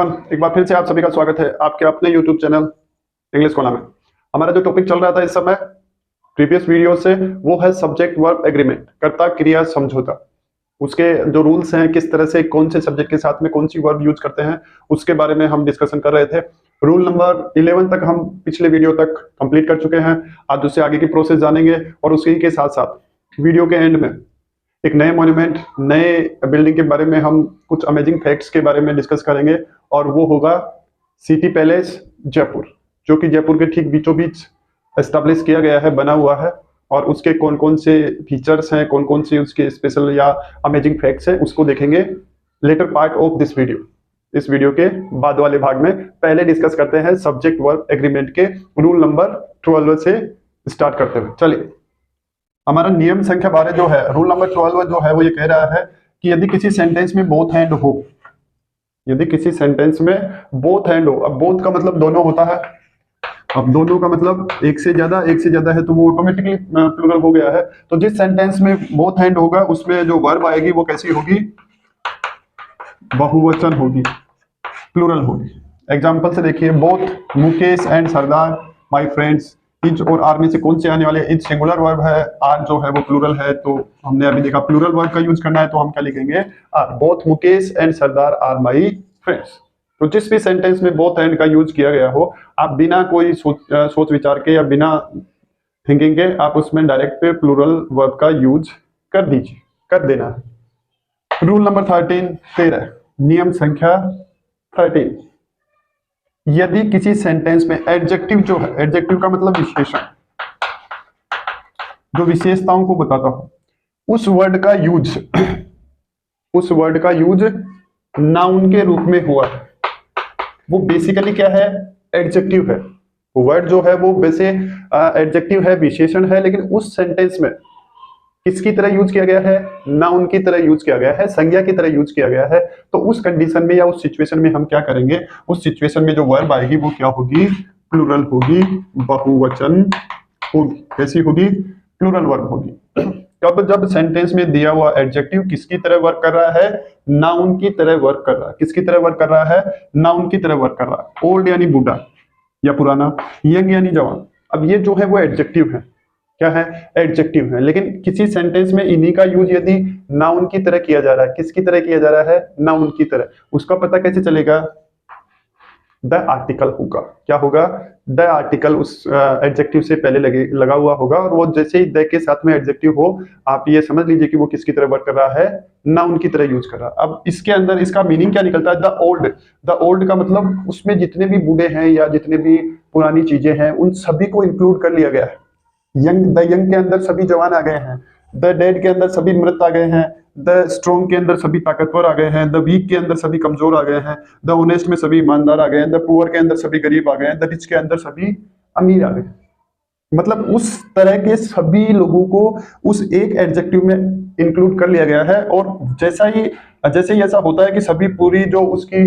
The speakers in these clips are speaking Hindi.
एवरीवन, एक बार फिर से आप सभी का स्वागत है आपके अपने यूट्यूब चैनल इंग्लिश कोना में। हमारा जो टॉपिक चल रहा था इस समय प्रीवियस वीडियो से वो है सब्जेक्ट वर्ब एग्रीमेंट, कर्ता क्रिया समझौता। उसके जो रूल्स हैं, किस तरह से कौन से सब्जेक्ट के साथ में कौन सी वर्ब यूज करते हैं, उसके बारे में हम डिस्कशन कर रहे थे। रूल नंबर 11 तक हम पिछले वीडियो तक कंप्लीट कर चुके हैं। आज उससे आगे की प्रोसेस जानेंगे और उसी के साथ साथ वीडियो के एंड में एक नए मॉन्यूमेंट, नए बिल्डिंग के बारे में हम कुछ अमेजिंग फैक्ट्स के बारे में डिस्कस करेंगे और वो होगा सिटी पैलेस जयपुर, जो कि जयपुर के ठीक बीचों बीच एस्टेब्लिश किया गया है, बना हुआ है। और उसके कौन कौन से फीचर्स हैं, कौन कौन से उसके स्पेशल या अमेजिंग फैक्ट्स हैं, उसको देखेंगे later part of this video. इस वीडियो के बाद वाले भाग में पहले डिस्कस करते हैं सब्जेक्ट वर्ब एग्रीमेंट के रूल नंबर 12 से स्टार्ट करते हुए। चलिए, हमारा नियम संख्या 12 जो है, रूल नंबर 12 जो है वो ये कह रहा है कि यदि किसी सेंटेंस में बोथ एंड हो, यदि किसी सेंटेंस में बोथ एंड हो, अब बोथ का मतलब दोनों होता है। अब दोनों का मतलब एक से ज्यादा है तो वो ऑटोमेटिकली प्लूरल हो गया है। तो जिस सेंटेंस में बोथ एंड होगा उसमें जो वर्ब आएगी वो कैसी होगी? बहुवचन होगी, प्लूरल होगी। एग्जांपल से देखिए, both Mukesh and Sardar my friends. Is और आर में से कौन से आने वाले? इज सिंगुलर वर्ब है, आर जो है वो प्लूरल है, तो हमने अभी देखा प्लूरल वर्ब का यूज करना है तो हम क्या लिखेंगे? Are. Both Mukesh and Sardar are my friends. तो जिस भी सेंटेंस में बोथ एंड का यूज किया गया हो, आप बिना कोई सोच विचार के या बिना थिंकिंग के आप उसमें डायरेक्ट प्लूरल वर्ब का यूज कर दीजिए, कर देना है। रूल नंबर 13, नियम संख्या 13, यदि किसी सेंटेंस में एडजेक्टिव जो है, एडजेक्टिव का मतलब विशेषण, जो विशेषताओं को बताता हो, उस वर्ड का यूज नाउन के रूप में हुआ है, वो बेसिकली क्या है? एडजेक्टिव है। वर्ड जो है वो वैसे एडजेक्टिव है, विशेषण है, लेकिन उस सेंटेंस में किसकी तरह यूज किया गया है? नाउन की तरह यूज किया गया है, संज्ञा की तरह यूज किया गया है। तो उस कंडीशन में या उस सिचुएशन में हम क्या करेंगे? उस सिचुएशन में जो वर्ब आएगी वो क्या होगी? प्लूरल होगी, बहुवचन होगी। कैसी होगी? प्लूरल वर्ब होगी। अब जब सेंटेंस में दिया हुआ एडजेक्टिव किसकी तरह वर्क कर रहा है? नाउन की तरह वर्क कर रहा है। किसकी तरह वर्क कर रहा है? नाउन की तरह वर्क कर रहा है। ओल्ड यानी बूढ़ा या पुराना, यंग यानी जवान। अब ये जो है वो एडजेक्टिव है। क्या है? एडजेक्टिव है। लेकिन किसी सेंटेंस में इन्हीं का यूज यदि नाउन की तरह किया जा रहा है, किसकी तरह किया जा रहा है? नाउन की तरह। उसका पता कैसे चलेगा? द आर्टिकल होगा। क्या होगा? द आर्टिकल उस एडजेक्टिव से पहले लगा हुआ होगा, और वो जैसे ही द के साथ में एडजेक्टिव हो, आप ये समझ लीजिए कि वो किसकी तरह वर्क कर रहा है? नाउन की तरह यूज कर रहा है। अब इसके अंदर इसका मीनिंग क्या निकलता है? The old. द ओल्ड का मतलब उसमें जितने भी बूढ़े हैं या जितने भी पुरानी चीजें हैं उन सभी को इंक्लूड कर लिया गया है। द यंग के अंदर सभी जवान आ गए हैं, द डेड के अंदर सभी मृत आ गए हैं, द स्ट्रॉन्ग के अंदर सभी ताकतवर आ गए हैं, द वीक के अंदर सभी कमजोर आ गए हैं, द ऑनेस्ट में सभी ईमानदार आ गए हैं, द पुअर के अंदर सभी गरीब आ गए हैं, द रिच के अंदर सभी अमीर आ गए हैं। मतलब उस तरह के सभी लोगों को उस एक एडजेक्टिव में इंक्लूड कर लिया गया है। और जैसे ही ऐसा होता है कि सभी पूरी जो उसकी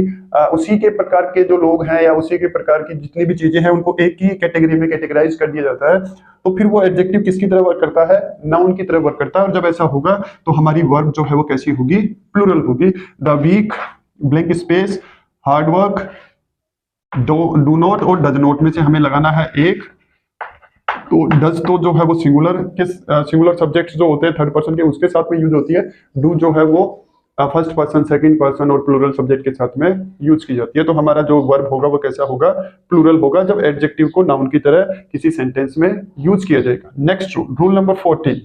उसी के प्रकार के जो लोग हैं या उसी के प्रकार की जितनी भी चीजें हैं उनको एक ही कैटेगरी में कैटेगराइज कर दिया जाता है, तो फिर वो एडजेक्टिव किसकी तरह वर्क करता है? नाउन की तरह वर्क करता है। और जब ऐसा होगा तो हमारी वर्ब जो है वो कैसी होगी? प्लूरल होगी। The week, blank space, hard work, do not और डज नॉट में से हमें लगाना है एक। तो डज तो जो है वो सिंगुलर सब्जेक्ट्स जो होते हैं थर्ड पर्सन के, उसके साथ में यूज होती है। डू जो है वो फर्स्ट पर्सन, सेकंड पर्सन और प्लूरल सब्जेक्ट के साथ में यूज की जाती है। तो हमारा जो वर्ब होगा वो कैसा होगा? प्लूरल होगा, जब एडजेक्टिव को नाउन की तरह किसी सेंटेंस में यूज किया जाएगा। नेक्स्ट रूल नंबर 14,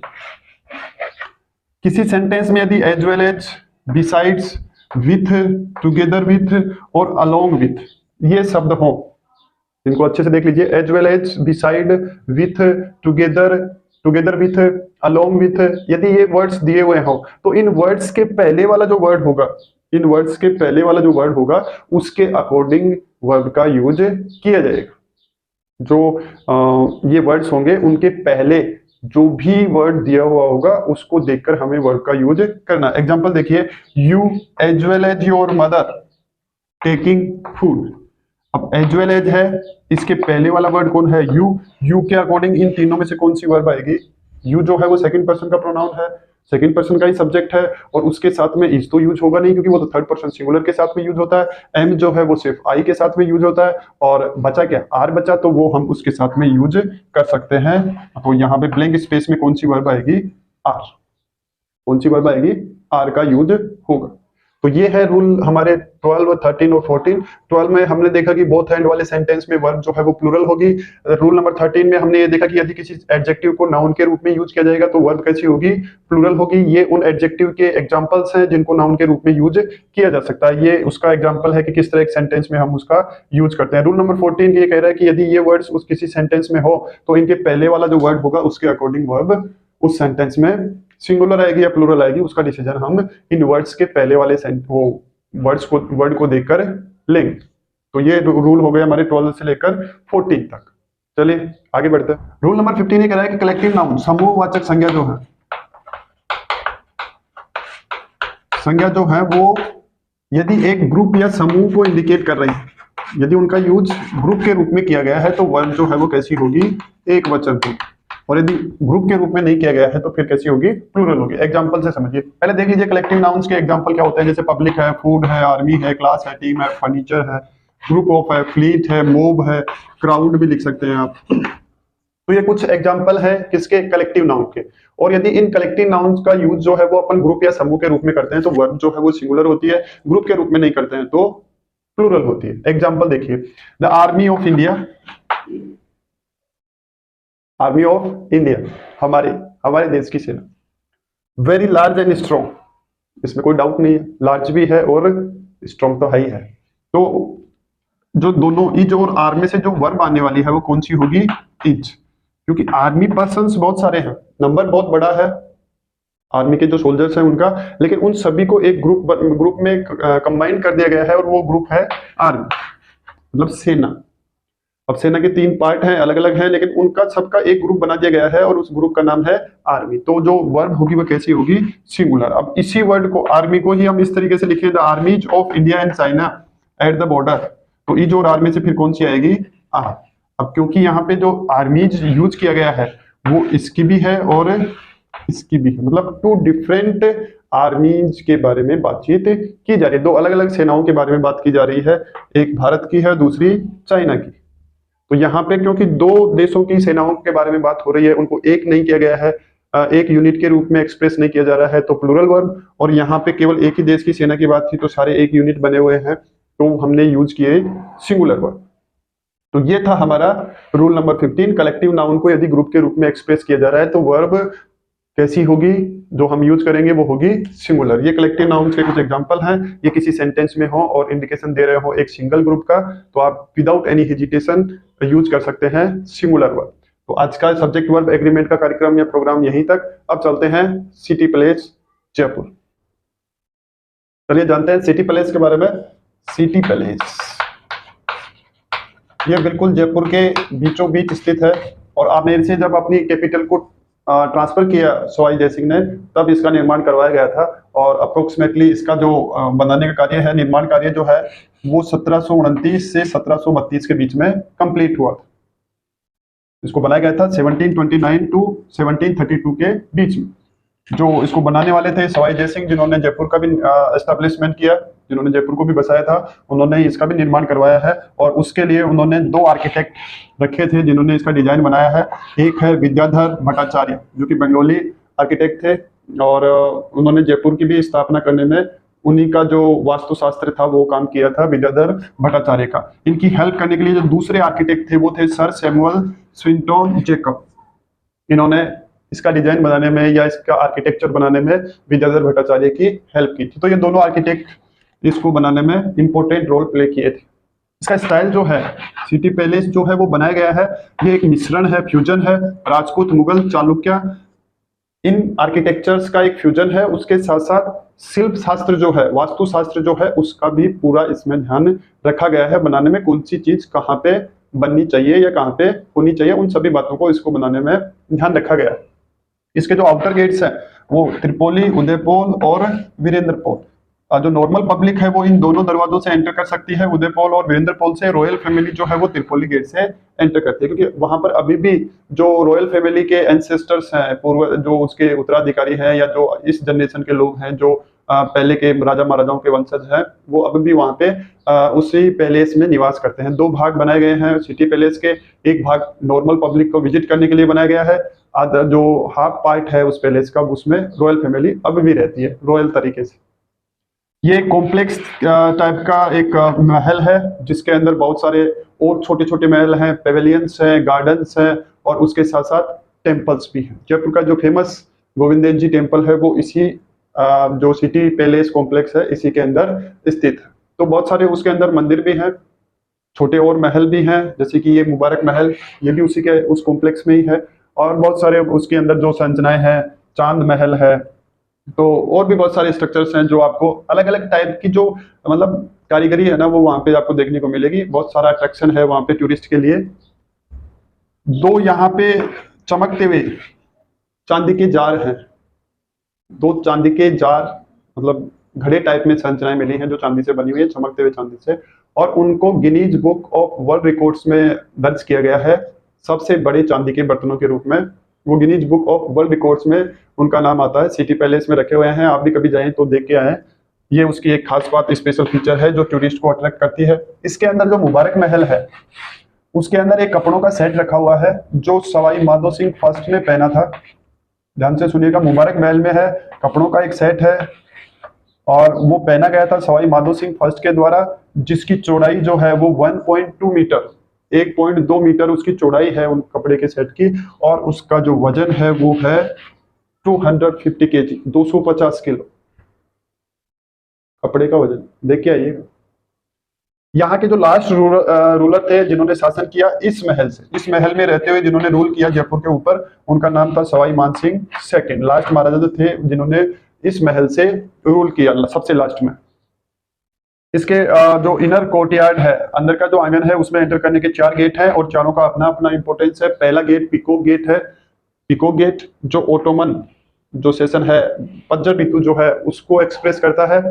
किसी सेंटेंस में यदि as well as, besides, with, together with और अलोंग विथ ये शब्द हो, इनको अच्छे से देख लीजिए। As well as, beside, with, together with, along with, यदि ये वर्ड्स दिए हुए हो तो इन वर्ड्स के पहले वाला जो वर्ड होगा, उसके अकॉर्डिंग वर्ब का यूज किया जाएगा। जो ये वर्ड्स होंगे उनके पहले जो भी वर्ड दिया हुआ होगा उसको देखकर हमें वर्ब का यूज करना। एग्जांपल देखिए, you as well as your mother taking food. अब एज वेल एज है, इसके पहले वाला वर्ड कौन है? यू। यू के अकॉर्डिंग इन तीनों में से कौन सी वर्ब आएगी? यू जो है वो सेकंड पर्सन का प्रोनाउन है, सेकंड पर्सन का ही सब्जेक्ट है और उसके साथ में इज तो यूज होगा नहीं, क्योंकि वो तो थर्ड पर्सन सिंगुलर के साथ में यूज होता है। एम जो है वो सिर्फ आई के साथ में यूज होता है, और बचा क्या, आर बचा, तो वो हम उसके साथ में यूज कर सकते हैं। तो यहाँ पे ब्लैंक स्पेस में कौन सी वर्ब आएगी, आर। कौन सी वर्ब आएगी, आर का यूज होगा। तो ये है रूल हमारे 12, 13 और 14। 12 में हमने देखा कि बोथ एंड वाले सेंटेंस में वर्ब जो है वो प्लूरल होगी। रूल नंबर 13 में हमने ये देखा कि यदि किसी एडजेक्टिव को नाउन के रूप में यूज किया जाएगा तो वर्ब कैसी होगी, प्लूरल होगी। ये उन एडजेक्टिव के एग्जांपल्स हैं जिनको नाउन के रूप में यूज किया जा सकता है। ये उसका एग्जांपल है कि किस तरह एक सेंटेंस में हम उसका यूज करते हैं। रूल नंबर 14 ये कह रहा है कि यदि ये वर्ड्स उस किसी सेंटेंस में हो तो इनके पहले वाला जो वर्ड होगा उसके अकॉर्डिंग वर्ब उस सेंटेंस में सिंगुलर आएगी या प्लूरल आएगी, उसका डिसीजन हम इन वर्ड्स के पहले वाले वो वर्ड को देखकर लेंगे। तो ये रूल हो गए हमारे 12 से लेकर 14 तक। चलिए आगे बढ़ते हैं। रूल नंबर 15 ये कह रहा है कि कलेक्टिव नाउन, समूहवाचक संज्ञा जो है, संज्ञा जो है वो यदि एक ग्रुप या समूह को इंडिकेट कर रही है, यदि उनका यूज ग्रुप के रूप में किया गया है तो वर्ब जो है वो कैसी होगी, एक वचन होगी। और यदि ग्रुप के रूप में नहीं किया गया है तो फिर कैसी होगी, प्लूरल होगी। एग्जांपल से समझिए, पहले देख लीजिए कलेक्टिव नाउन्स के एग्जांपल क्या होते हैं। जैसे पब्लिक है, फूड है, आर्मी है, क्लास है, टीम है, फर्नीचर है, ग्रुप ऑफ है, फ्लीट है, मोब है, क्राउड भी लिख सकते हैं आप। तो ये कुछ एग्जांपल है किसके, कलेक्टिव नाउन के। और यदि इन कलेक्टिव नाउन्स का यूज जो है वो अपन ग्रुप या समूह के रूप में करते हैं तो वर्ब जो है वो सिंगुलर होती है, ग्रुप के रूप में नहीं करते हैं तो प्लूरल होती है। एग्जांपल देखिए, the army of India, army of India हमारे देश की सेना। वेरी लार्ज एंड स्ट्रॉन्ग, इसमें कोई डाउट नहीं है, लार्ज भी है और स्ट्रॉन्ग तो है ही है। तो जो दोनों इज और आर में से जो वर्ब आने वाली है वो कौन सी होगी, इज, क्योंकि आर्मी पर्सन्स बहुत सारे हैं, नंबर बहुत बड़ा है आर्मी के जो सोल्जर्स हैं उनका, लेकिन उन सभी को एक ग्रुप में कंबाइन कर दिया गया है और वो ग्रुप है आर्मी, मतलब सेना। अब सेना के 3 पार्ट हैं, अलग अलग हैं, लेकिन उनका सबका एक ग्रुप बना दिया गया है और उस ग्रुप का नाम है आर्मी। तो जो वर्ब होगी वो कैसी होगी, सिंगुलर। अब इसी वर्ड को, आर्मी को ही हम इस तरीके से लिखें, the armies of India and China at the border, तो इज और आर्मी से फिर कौन सी आएगी, आर। अब क्योंकि यहाँ पे जो आर्मीज यूज किया गया है वो इसकी भी है और इसकी भी है, मतलब 2 डिफरेंट आर्मीज के बारे में बातचीत की जा रही है, 2 अलग अलग सेनाओं के बारे में बात की जा रही है, एक भारत की है दूसरी चाइना की। तो यहाँ पे क्योंकि 2 देशों की सेनाओं के बारे में बात हो रही है, उनको एक नहीं किया गया है, एक यूनिट के रूप में एक्सप्रेस नहीं किया जा रहा है, तो प्लूरल वर्ब। और यहाँ पे केवल एक ही देश की सेना की बात थी तो सारे एक यूनिट बने हुए हैं, तो हमने यूज किए सिंगुलर वर्ब। तो ये था हमारा रूल नंबर 15। कलेक्टिव नाउन को यदि ग्रुप के रूप में एक्सप्रेस किया जा रहा है तो वर्ब कैसी होगी, जो हम यूज करेंगे वो होगी सिंगुलर। ये कलेक्टिव नाउन्स के कुछ एग्जांपल हैं। ये किसी सेंटेंस में हो और इंडिकेशन दे रहे हो एक सिंगल ग्रुप का, तो आप विदाउट एनी हेजिटेशन यूज कर सकते हैं सिंगुलर वर्ब। तो आज का सब्जेक्ट वर्ब एग्रीमेंट का कार्यक्रम या प्रोग्राम यहीं तक। अब चलते हैं सिटी पैलेस जयपुर। चलिए जानते हैं सिटी पैलेस के बारे में। सिटी पैलेस ये बिल्कुल जयपुर के बीचों बीच स्थित है और आमेर से जब अपनी कैपिटल को ट्रांसफर किया सवाई जयसिंह ने, तब इसका निर्माण करवाया गया था। और अप्रोक्सीमेटली इसका जो बनाने का कार्य है, निर्माण कार्य जो है वो 1729 से 1732 के बीच में कंप्लीट हुआ था। इसको बनाया गया था 1729 टू 1732 के बीच में। जो इसको बनाने वाले थे सवाई जयसिंह, जिन्होंने जयपुर का भी एस्टेब्लिशमेंट किया, जिन्होंने जयपुर को भी बसाया था, उन्होंने इसका भी निर्माण करवाया है। और उसके लिए उन्होंने 2 आर्किटेक्ट रखे थे जिन्होंने इसका डिजाइन बनाया है। एक है विद्याधर भट्टाचार्य जो कि बंगाली आर्किटेक्ट थे, और उन्होंने जयपुर की भी स्थापना करने में उन्हीं का जो वास्तुशास्त्र था वो काम किया था, विद्याधर भट्टाचार्य का। इनकी हेल्प करने के लिए जो दूसरे आर्किटेक्ट थे वो थे सर सैमुअल स्विंटन जेकब। इन्होंने इसका डिजाइन बनाने में या इसका आर्किटेक्चर बनाने में विद्याधर भट्टाचार्य की हेल्प की थी। तो ये दोनों आर्किटेक्ट इसको बनाने में इंपॉर्टेंट रोल प्ले किए थे। इसका स्टाइल जो है, सिटी पैलेस जो है वो बनाया गया है, ये एक मिश्रण है, फ्यूजन है, राजपूत, मुगल, चालुक्य, इन आर्किटेक्चर्स का एक फ्यूजन है। उसके साथ साथ शिल्प शास्त्र जो है, वास्तु शास्त्र जो है, उसका भी पूरा इसमें ध्यान रखा गया है। बनाने में कौन सी चीज कहाँ पे बननी चाहिए या कहाँ पे होनी चाहिए, उन सभी बातों को इसको बनाने में ध्यान रखा गया है। इसके जो आउटर गेट्स हैं वो त्रिपोली, उदयपोल और वीरेंद्रपोल, जो नॉर्मल पब्लिक है वो इन दोनों दरवाजों से एंटर कर सकती है, उदय पोल और वीरेंद्र पोल से। रॉयल फैमिली जो है वो त्रिपोली गेट से एंटर करती है, क्योंकि वहां पर अभी भी जो रॉयल फैमिली के एंसेस्टर्स हैं, पूर्व जो उसके उत्तराधिकारी हैं, या जो इस जनरेशन के लोग हैं जो पहले के राजा महाराजाओं के वंशज हैं, वो अभी भी वहां पे उसी पैलेस में निवास करते हैं। 2 भाग बनाए गए हैं सिटी पैलेस के। एक भाग नॉर्मल पब्लिक को विजिट करने के लिए बनाया गया है, आधा जो हाफ पार्ट है उस पैलेस का, उसमें रॉयल फैमिली अभी भी रहती है रॉयल तरीके से। ये कॉम्प्लेक्स टाइप का एक महल है, जिसके अंदर बहुत सारे और छोटे छोटे महल हैं, पेवेलियंस हैं, गार्डन्स हैं, और उसके साथ साथ टेम्पल्स भी हैं। जयपुर का जो फेमस गोविंद देव जी टेम्पल है वो इसी जो सिटी पैलेस कॉम्प्लेक्स है इसी के अंदर स्थित है। तो बहुत सारे उसके अंदर मंदिर भी हैं, छोटे और महल भी हैं, जैसे कि ये मुबारक महल, ये भी उसी के उस कॉम्प्लेक्स में ही है। और बहुत सारे उसके अंदर जो संरचनाएं हैं, चांद महल है, तो और भी बहुत सारे स्ट्रक्चर्स हैं जो आपको अलग अलग टाइप की जो मतलब कारीगरी है ना, वो वहां पे आपको देखने को मिलेगी। बहुत सारा अट्रैक्शन है वहां पे टूरिस्ट के लिए। 2 यहाँ पे चमकते हुए चांदी के जार हैं, 2 चांदी के जार, मतलब घड़े टाइप में संरचनाएं मिली हैं जो चांदी से बनी हुई है, चमकते हुए चांदी से, और उनको Guinness book of world records में दर्ज किया गया है सबसे बड़े चांदी के बर्तनों के रूप में। वो Guinness book of world records में उनका नाम आता है। सिटी पैलेस में रखे हुए हैं, आप भी कभी जाएं तो देख के आए। ये उसकी एक खास बात, स्पेशल फीचर है जो टूरिस्ट को अट्रैक्ट करती है। इसके अंदर जो मुबारक महल है उसके अंदर एक कपड़ों का सेट रखा हुआ है जो सवाई माधो सिंह फर्स्ट ने पहना था। ध्यान से सुनिएगा, मुबारक महल में है कपड़ों का एक सेट है, और वो पहना गया था सवाई माधो सिंह फर्स्ट के द्वारा, जिसकी चौड़ाई जो है वो 1.2 मीटर, 1.2 मीटर उसकी चौड़ाई है उन कपड़े के सेट की, और उसका जो वजन है वो है 250 kg, 250 किलो कपड़े का वजन। देखिए आइए, यहाँ के जो लास्ट रूलर थे जिन्होंने शासन किया इस महल से, इस महल में रहते हुए जिन्होंने रूल किया जयपुर के ऊपर, उनका नाम था सवाई मान सिंह सेकंड। लास्ट महाराजा जो थे जिन्होंने इस महल से रूल किया सबसे लास्ट में। इसके जो इनर कोर्टयार्ड है, अंदर का जो आंगन है, उसमें एंटर करने के 4 गेट हैं, और चारों का अपना अपना इंपॉर्टेंस है। पहला गेट पीकॉक गेट है। पीकॉक गेट जो ओटोमन जो सेशन है, पतझड़ ऋतु जो है उसको एक्सप्रेस करता है,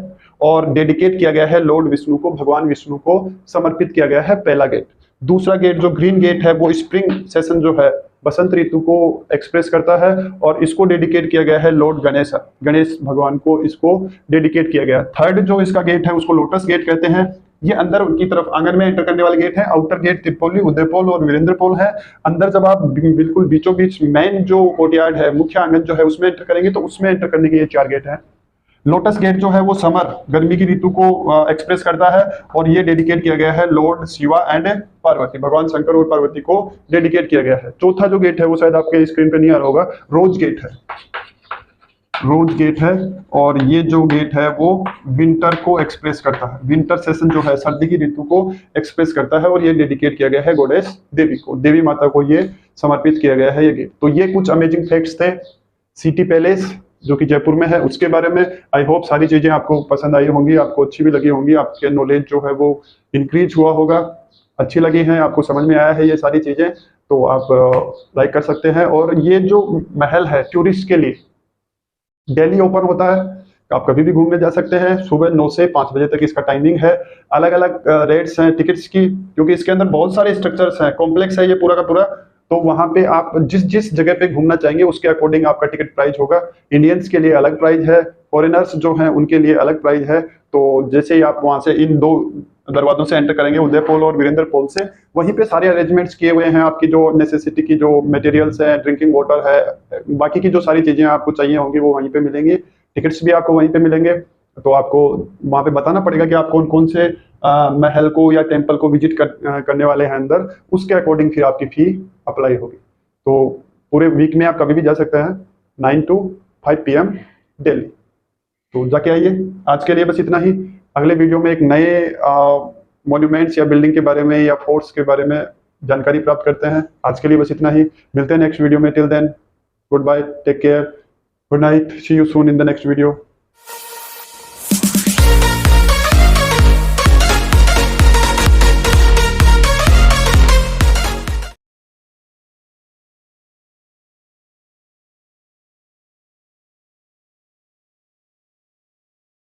और डेडिकेट किया गया है लॉर्ड विष्णु को, भगवान विष्णु को समर्पित किया गया है, पहला गेट। दूसरा गेट जो ग्रीन गेट है वो स्प्रिंग सेशन जो है, बसंत ऋतु को एक्सप्रेस करता है, और इसको डेडिकेट किया गया है लॉर्ड गणेश, गणेश भगवान को इसको डेडिकेट किया गया। थर्ड जो इसका गेट है उसको लोटस गेट कहते हैं। ये अंदर की तरफ आंगन में एंटर करने वाले गेट है। आउटर गेट त्रिपोली, उदय पोल और वीरेंद्र पोल है। अंदर जब आप बिल्कुल बीचों बीच मेन जो कोर्टयार्ड है, मुख्य आंगन जो है, उसमें एंटर करेंगे तो उसमें एंटर करने के ये 4 गेट है। लोटस गेट जो है वो समर, गर्मी की ऋतु को एक्सप्रेस करता है, और ये डेडिकेट किया गया है लॉर्ड शिवा एंड पार्वती, भगवान शंकर और पार्वती को डेडिकेट किया गया है। चौथा जो गेट है वो शायद आपके स्क्रीन पे नहीं आ रहा होगा, रोज गेट है, रोज गेट है, और ये जो गेट है वो विंटर को एक्सप्रेस करता है, विंटर सेशन जो है सर्दी की ऋतु को एक्सप्रेस करता है, और ये डेडिकेट किया गया है गॉडेस देवी को, देवी माता को ये समर्पित किया गया है ये गेट। तो ये कुछ अमेजिंग फैक्ट्स थे सिटी पैलेस जो कि जयपुर में है उसके बारे में। आई होप सारी चीजें आपको पसंद आई होंगी, आपको अच्छी भी लगी होंगी, आपके नॉलेज जो है वो इंक्रीज हुआ होगा, अच्छी लगी है, आपको समझ में आया है ये सारी चीजें, तो आप लाइक कर सकते हैं। और ये जो महल है टूरिस्ट के लिए डेली ओपन होता है, आप कभी भी घूमने जा सकते हैं। सुबह 9 से 5 बजे तक इसका टाइमिंग है। अलग अलग रेट्स हैं टिकट्स की, क्योंकि इसके अंदर बहुत सारे स्ट्रक्चर्स हैं, कॉम्प्लेक्स है ये पूरा का पूरा, तो वहां पे आप जिस जिस जगह पे घूमना चाहेंगे उसके अकॉर्डिंग आपका टिकट प्राइस होगा। इंडियंस के लिए अलग प्राइस है, फॉरेनर्स जो हैं उनके लिए अलग प्राइस है। तो जैसे ही आप वहां से इन 2 दरवाजों से एंटर करेंगे, उदय पोल और वीरेंद्र पोल से, वहीं पे सारे अरेंजमेंट्स किए हुए हैं। आपकी जो नेसेसिटी की जो मटेरियल्स है, ड्रिंकिंग वाटर है, बाकी की जो सारी चीजें आपको चाहिए होंगी वो वहीं पे मिलेंगी। टिकट्स भी आपको वहीं पे मिलेंगे। तो आपको वहां पे बताना पड़ेगा कि आप कौन कौन से महल को या टेम्पल को विजिट करने वाले हैं अंदर, उसके अकॉर्डिंग फिर आपकी फी अप्लाई होगी। तो पूरे वीक में आप कभी भी जा सकते हैं 9 to 5 PM डेली। तो जाके आइए। आज के लिए बस इतना ही। अगले वीडियो में एक नए मॉन्यूमेंट्स या बिल्डिंग के बारे में या फोर्ट्स के बारे में जानकारी प्राप्त करते हैं। आज के लिए बस इतना ही। मिलते हैं नेक्स्ट वीडियो में। Till then good bye, take care, good night, see you soon in the next video.